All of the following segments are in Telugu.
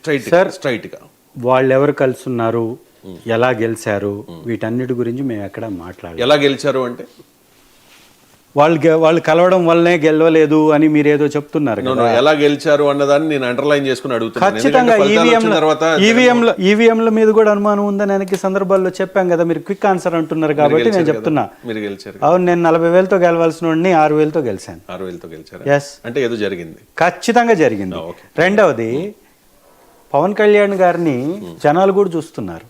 స్ట్రైట్గా వాళ్ళు ఎవరు కలుసున్నారు, ఎలా గెలిచారు, వీటన్నిటి గురించి మేము ఎక్కడ మాట్లాడాలి. ఎలా గెలిచారు అంటే వాళ్ళు కలవడం వల్లనే గెలవలేదు అని మీరు ఏదో చెప్తున్నారు కదా. ఎలా గెలిచారు అన్నదాన్ని నేను అండర్లైన్ చేసుకుని అడుగుతున్నాను. ఖచ్చితంగా ఈవీఎంల మీద కూడా అనుమానం ఉందని అనేక సందర్భాల్లో చెప్పాం కదా. మీరు క్విక్ ఆన్సర్ అంటున్నారు కాబట్టి నేను చెప్తున్నా. మీరు గెలిచారు. అవును, నేను 40,000తో గెలవాల్సిన వాడిని 6,000తో గెలిచాను. 6,000తో గెలిచారు. ఎస్, అంటే ఏదో జరిగింది, ఖచ్చితంగా జరిగింది. రెండవది, పవన్ కళ్యాణ్ గారిని జనాలు కూడా చూస్తున్నారు.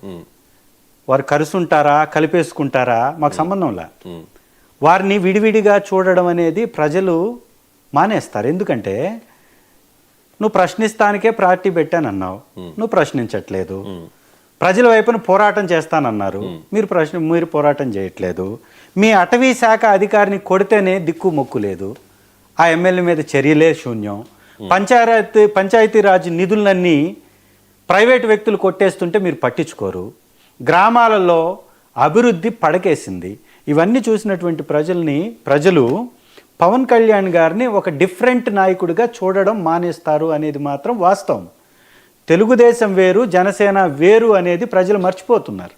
వారు కలుసుంటారా కలిపేసుకుంటారా మాకు సంబంధంలా. వారిని విడివిడిగా చూడడం అనేది ప్రజలు మానేస్తారు. ఎందుకంటే నువ్వు ప్రశ్నిస్తానికే పార్టీ పెట్టానన్నావు, నువ్వు ప్రశ్నించట్లేదు. ప్రజల వైపున పోరాటం చేస్తానన్నారు, మీరు పోరాటం చేయట్లేదు. మీ అటవీ శాఖ అధికారిని కొడితేనే దిక్కు మొక్కు లేదు, ఆ ఎమ్మెల్యే మీద చర్యలే శూన్యం. పంచాయతీరాజ్ నిధులన్నీ ప్రైవేటు వ్యక్తులు కొట్టేస్తుంటే మీరు పట్టించుకోరు. గ్రామాలలో అభివృద్ధి పడకేసింది. ఇవన్నీ చూసినటువంటి ప్రజలు పవన్ కళ్యాణ్ గారిని ఒక డిఫరెంట్ నాయకుడిగా చూడడం మానేస్తారు అనేది మాత్రం వాస్తవం. తెలుగుదేశం వేరు, జనసేన వేరు అనేది ప్రజలు మర్చిపోతున్నారు.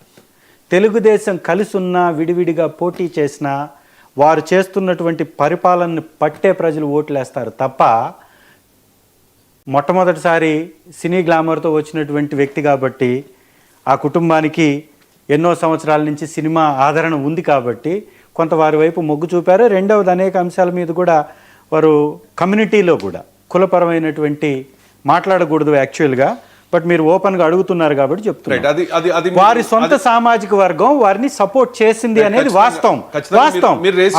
తెలుగుదేశం కలిసి ఉన్నా, విడివిడిగా పోటీ చేసినా వారు చేస్తున్నటువంటి పరిపాలనని పట్టే ప్రజలు ఓట్లేస్తారు తప్ప, మొట్టమొదటిసారి సినీ గ్లామర్తో వచ్చినటువంటి వ్యక్తి కాబట్టి, ఆ కుటుంబానికి ఎన్నో సంవత్సరాల నుంచి సినిమా ఆదరణ ఉంది కాబట్టి కొంత వారి వైపు మొగ్గు చూపారు. రెండవది, అనేక అంశాల మీద కూడా వారు కమ్యూనిటీలో కూడా కులపరమైనటువంటి మాట్లాడకూడదు యాక్చువల్గా, బట్ మీరు ఓపెన్గా అడుగుతున్నారు కాబట్టి చెప్తున్నారు. వారి సొంత సామాజిక వర్గం వారిని సపోర్ట్ చేసింది అనేది వాస్తవం.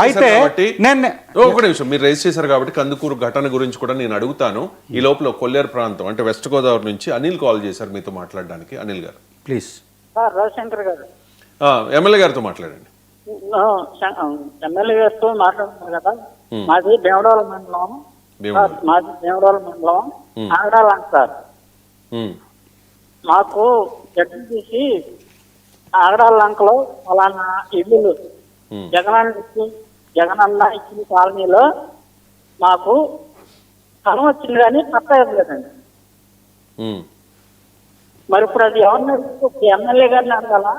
అయితే ఒక నిమిషం, మీరు రేస్ చేశారు కాబట్టి కందుకూరు ఘటన గురించి కూడా నేను అడుగుతాను. ఈ లోపల కొల్లేరు ప్రాంతం అంటే వెస్ట్ గోదావరి నుంచి అనిల్ కాల్ చేశారు మీతో మాట్లాడడానికి. అనిల్ గారు ప్లీజ్. రవిశంకర్ గారు, ఎమ్మెల్యే గారితో మాట్లాడండి. ఎమ్మెల్యే గారితో మాట్లాడుతున్నారు కదా. మాది భీమడోల మండలం, ఆగడాలంక సార్. మాకు జడ్జి తీసి ఆగడాలంకలో ఫలానా ఇల్లు జగనన్న ఇచ్చిన కాలనీలో మాకు స్థలం వచ్చింది కానీ పట్టా ఇవ్వలేదండి. మరి ఇప్పుడు అది ఎవరిని ఎమ్మెల్యే గారిని అడగాలా,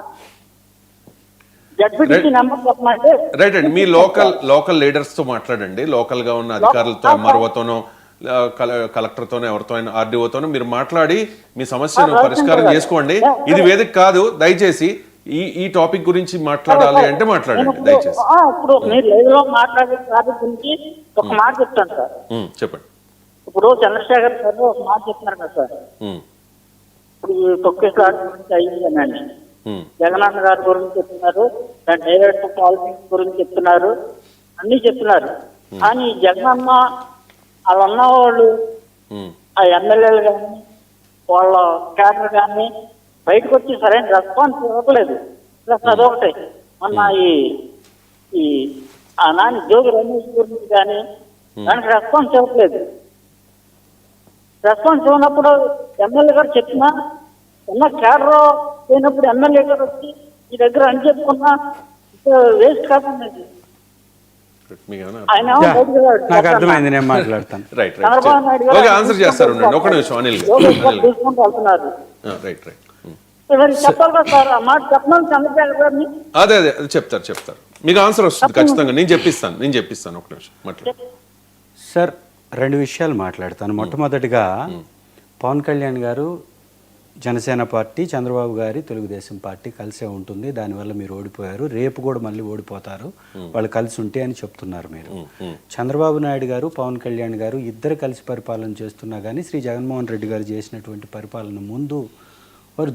జడ్పీటీసీ నెంబర్ చెప్పమంటే? రైట్ అండి, మీ లోకల్ లీడర్స్ తో మాట్లాడండి. లోకల్ గా ఉన్న అధికారులతో, ఎంఆర్ఓతోనో, కలెక్టర్తోనో, ఎవరితో అయినా, ఆర్డీఓతోనో మీరు మాట్లాడి మీ సమస్యను పరిష్కారం చేసుకోండి. ఇది వేదిక కాదు, దయచేసి ఈ టాపిక్ గురించి మాట్లాడాలి అంటే మాట్లాడండి దయచేసి. ఇప్పుడు మీరు లైవ్ లో మాట్లాడే టాపిక్ గురించి ఒక మాట చెప్తాను సార్. చెప్పండి. ఇప్పుడు చంద్రశేఖర్ సార్ ఒక మాట చెప్తున్నారు కదా సార్. ఇప్పుడు తొక్కేసారి గురించి అయ్యిందనండి, జగనన్న గారి గురించి చెప్తున్నారు, డైరెక్ట్ పాలిటిక్స్ గురించి చెప్తున్నారు, అన్ని చెప్తున్నారు. కానీ జగనన్న వాళ్ళు ఉన్నవాళ్ళు, ఆ ఎమ్మెల్యేలు కానీ వాళ్ళ క్యాడర్ కానీ బయటకు వచ్చి సరైన రెస్పాన్స్ ఇవ్వట్లేదు. ప్లస్ అదొకటి, మొన్న ఈ ఆ నాని జోగి రమేష్ గురించి కానీ దానికి రెస్పాన్స్ ఇవ్వట్లేదు. రెస్పాన్స్ ఇవ్వనప్పుడు ఎమ్మెల్యే గారు చెప్పినా ఉన్న క్యాడర్ పోయినప్పుడు ఎమ్మెల్యే గారు వచ్చి ఈ దగ్గర అని చెప్పుకున్నా వేస్ట్ కాదండి. నాకు అర్థమైంది, నేను మాట్లాడతాను. చంద్రబాబు నాయుడు గారు తీసుకుంటూ వెళ్తున్నారు. చెప్పాలి కదా సార్, ఆ మాట చెప్పమని చంద్రబాబు గారిని. అదే చెప్తారు, మీకు ఆన్సర్ వస్తుంది ఖచ్చితంగా. నేను చెప్పిస్తాను ఒక నిమిషం మాట్లాడు సార్. రెండు విషయాలు మాట్లాడతాను. మొట్టమొదటిగా, పవన్ కళ్యాణ్ గారు జనసేన పార్టీ, చంద్రబాబు గారి తెలుగుదేశం పార్టీ కలిసే ఉంటుంది, దానివల్ల మీరు ఓడిపోయారు, రేపు కూడా మళ్ళీ ఓడిపోతారు, వాళ్ళు కలిసి ఉంటే అని చెప్తున్నారు మీరు. చంద్రబాబు నాయుడు గారు, పవన్ కళ్యాణ్ గారు ఇద్దరు కలిసి పరిపాలన చేస్తున్నా కానీ శ్రీ జగన్మోహన్ రెడ్డి గారు చేసినటువంటి పరిపాలన ముందు వారు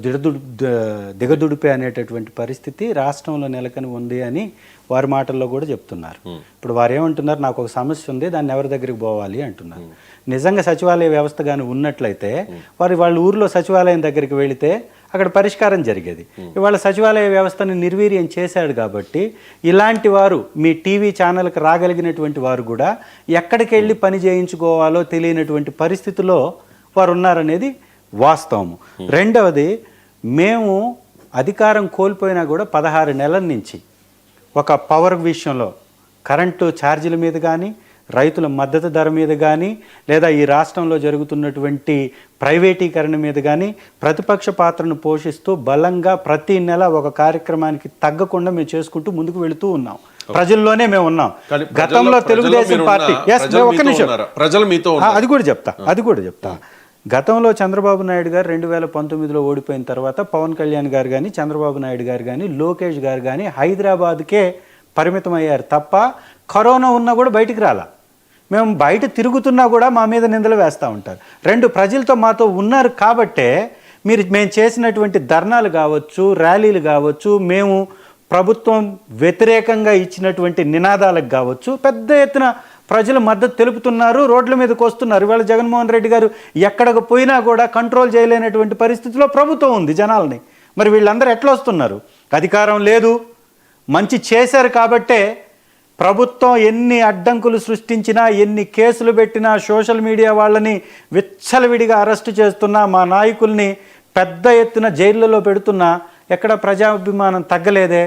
దిగదుడిపే అనేటటువంటి పరిస్థితి రాష్ట్రంలో నెలకొని ఉంది అని వారి మాటల్లో కూడా చెప్తున్నారు. ఇప్పుడు వారు ఏమంటున్నారు, నాకు ఒక సమస్య ఉంది, దాన్ని ఎవరి దగ్గరికి పోవాలి అంటున్నారు. నిజంగా సచివాలయ వ్యవస్థ కానీ ఉన్నట్లయితే వాళ్ళ ఊరిలో సచివాలయం దగ్గరికి వెళితే అక్కడ పరిష్కారం జరిగేది. ఇవాళ సచివాలయ వ్యవస్థను నిర్వీర్యం చేశాడు కాబట్టి ఇలాంటి వారు మీ టీవీ ఛానల్కి రాగలిగినటువంటి వారు కూడా ఎక్కడికి వెళ్ళి పని చేయించుకోవాలో తెలియనటువంటి పరిస్థితిలో వారు ఉన్నారనేది వాస్తవము. రెండవది, మేము అధికారం కోల్పోయినా కూడా 16 నెలల నుంచి ఒక పవర్ విషయంలో, కరెంటు ఛార్జీల మీద కానీ, రైతుల మద్దతు ధర మీద కానీ లేదా ఈ రాష్ట్రంలో జరుగుతున్నటువంటి ప్రైవేటీకరణ మీద కానీ ప్రతిపక్ష పాత్రను పోషిస్తూ బలంగా ప్రతి నెల ఒక కార్యక్రమానికి తగ్గకుండా మేము చేసుకుంటూ ముందుకు వెళుతూ ఉన్నాం. ప్రజల్లోనే మేము ఉన్నాం. కానీ గతంలో తెలుగుదేశం పార్టీ ఒక్క నిమిషం ప్రజలు మీతో అది కూడా చెప్తా. గతంలో చంద్రబాబు నాయుడు గారు 2019లో ఓడిపోయిన తర్వాత పవన్ కళ్యాణ్ గారు కానీ చంద్రబాబు నాయుడు గారు కానీ లోకేష్ గారు కానీ హైదరాబాద్కే పరిమితం అయ్యారు తప్ప కరోనా ఉన్నా కూడా బయటికి రాలా. మేము బయట తిరుగుతున్నా కూడా మా మీద నిందలు వేస్తూ ఉంటారు. ప్రజలతో మాతో ఉన్నారు కాబట్టే మేము చేసినటువంటి ధర్నాలు కావచ్చు, ర్యాలీలు కావచ్చు, మేము ప్రభుత్వం వ్యతిరేకంగా ఇచ్చినటువంటి నినాదాలకు కావచ్చు పెద్ద ఎత్తున ప్రజలు మద్దతు తెలుపుతున్నారు, రోడ్ల మీదకి వస్తున్నారు. ఇవాళ జగన్మోహన్ రెడ్డి గారు ఎక్కడికి పోయినా కూడా కంట్రోల్ చేయలేనటువంటి పరిస్థితిలో ప్రభుత్వం ఉంది జనాల్ని. మరి వీళ్ళందరూ ఎట్లా వస్తున్నారు? అధికారం లేదు, మంచి చేశారు కాబట్టే ప్రభుత్వం ఎన్ని అడ్డంకులు సృష్టించినా, ఎన్ని కేసులు పెట్టినా, సోషల్ మీడియా వాళ్ళని విచ్చలవిడిగా అరెస్టు చేస్తున్నా, మా నాయకుల్ని పెద్ద ఎత్తున జైళ్ళలో పెడుతున్నా ఎక్కడ ప్రజాభిమానం తగ్గలేదే.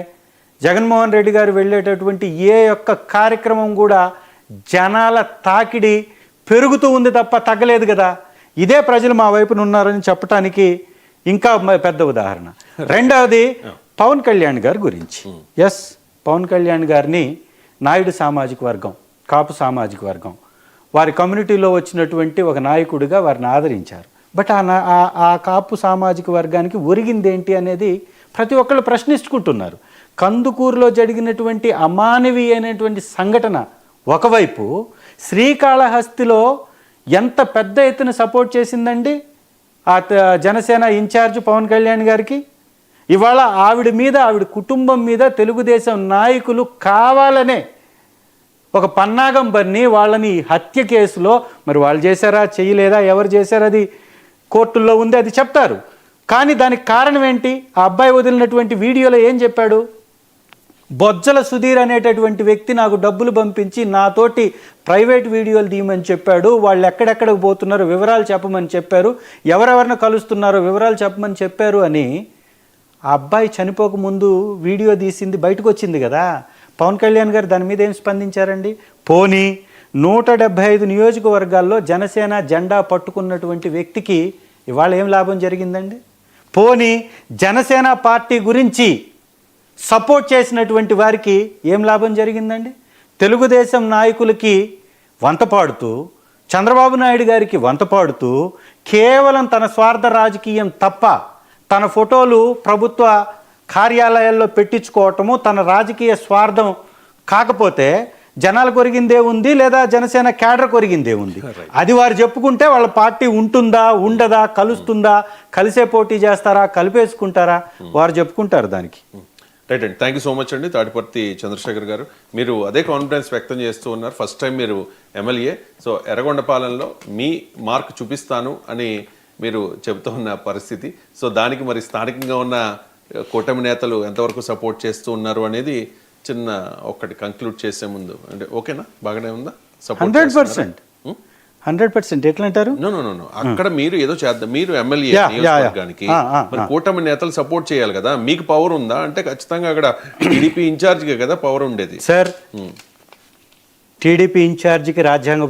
జగన్మోహన్ రెడ్డి గారు వెళ్ళేటటువంటి ఏ ఒక్క కార్యక్రమం కూడా జనాల తాకిడి పెరుగుతూ ఉంది తప్ప తగ్గలేదు కదా. ఇదే ప్రజలు మా వైపున ఉన్నారని చెప్పడానికి ఇంకా పెద్ద ఉదాహరణ. రెండవది పవన్ కళ్యాణ్ గారి గురించి. పవన్ కళ్యాణ్ గారిని నాయుడు సామాజిక వర్గం, కాపు సామాజిక వర్గం వారి కమ్యూనిటీలో వచ్చినటువంటి ఒక నాయకుడిగా వారిని ఆదరించారు. బట్ ఆ కాపు సామాజిక వర్గానికి ఒరిగిందేంటి అనేది ప్రతి ఒక్కళ్ళు ప్రశ్నించుకుంటున్నారు. కందుకూరులో జరిగినటువంటి అమానవీయమైనటువంటి సంఘటన ఒకవైపు, శ్రీకాళహస్తిలో ఎంత పెద్ద ఎత్తున సపోర్ట్ చేసిందండి ఆ జనసేన ఇన్ఛార్జ్ పవన్ కళ్యాణ్ గారికి. ఇవాళ ఆవిడ కుటుంబం మీద తెలుగుదేశం నాయకులు కావాలనే ఒక పన్నాగం బన్ని వాళ్ళని హత్య కేసులో, మరి వాళ్ళు చేశారా చేయలేదా ఎవరు చేశారు అది కోర్టుల్లో ఉంది, అది చెప్తారు. కానీ దానికి కారణం ఏంటి? ఆ అబ్బాయి వదిలినటువంటి వీడియోలో ఏం చెప్పాడు? బొజ్జల సుధీర్ అనేటటువంటి వ్యక్తి నాకు డబ్బులు పంపించి నాతోటి ప్రైవేట్ వీడియోలు తీయమని చెప్పాడు, వాళ్ళు ఎక్కడెక్కడికి పోతున్నారో వివరాలు చెప్పమని చెప్పారు, ఎవరెవరిని కలుస్తున్నారో వివరాలు చెప్పమని చెప్పారు అని ఆ అబ్బాయి చనిపోకముందు వీడియో తీసింది బయటకు వచ్చింది కదా. పవన్ కళ్యాణ్ గారు దాని మీద ఏం స్పందించారండి? పోనీ 175 నియోజకవర్గాల్లో జనసేన జెండా పట్టుకున్నటువంటి వ్యక్తికి ఇవాళ ఏం లాభం జరిగిందండి? పోనీ జనసేన పార్టీ గురించి సపోర్ట్ చేసినటువంటి వారికి ఏం లాభం జరిగిందండి? తెలుగుదేశం నాయకులకి వంతపాడుతూ, చంద్రబాబు నాయుడు గారికి వంతపాడుతూ, కేవలం తన స్వార్థ రాజకీయం తప్ప తన ఫోటోలు ప్రభుత్వ కార్యాలయాల్లో పెట్టించుకోవటము తన రాజకీయ స్వార్థం కాకపోతే జనాలు కొరిగిందే ఉంది, లేదా జనసేన క్యాడర్ కొరిగిందే ఉంది. అది వారు చెప్పుకుంటే వాళ్ళ పార్టీ ఉంటుందా ఉండదా, కలుస్తుందా, కలిసే పోటీ చేస్తారా, కలిపేసుకుంటారా, వారు చెప్పుకుంటారు దానికి. రైట్ అండి, థ్యాంక్ యూ సో మచ్ అండి. తాడిపర్తి చంద్రశేఖర్ గారు, మీరు అదే కాన్ఫిడెన్స్ వ్యక్తం చేస్తూ ఉన్నారు. ఫస్ట్ టైం మీరు ఎమ్మెల్యే, సో ఎర్రగొండపాలెంలో మీ మార్క్ చూపిస్తాను అని మీరు చెబుతూ ఉన్న పరిస్థితి. సో దానికి మరి స్థానికంగా ఉన్న కూటమి నేతలు ఎంతవరకు సపోర్ట్ చేస్తూ ఉన్నారు అనేది చిన్న ఒక్కటి కంక్లూడ్ చేసే ముందు, అంటే ఓకేనా, బాగానే ఉందా? 100% ఎట్లా అంటారు? నో అక్కడ మీరు ఏదో చేద్దాం, మీరు ఎమ్మెల్యే నియోజకవర్గానికి మరి కూటమి నేతలు సపోర్ట్ చేయాలి కదా, మీకు పవర్ ఉందా అంటే ఖచ్చితంగా అక్కడ టీడీపీ ఇన్ఛార్జ్కే కదా పవర్ ఉండేది సార్. టీడీపీ ఇన్ఛార్జికి రాజ్యాంగ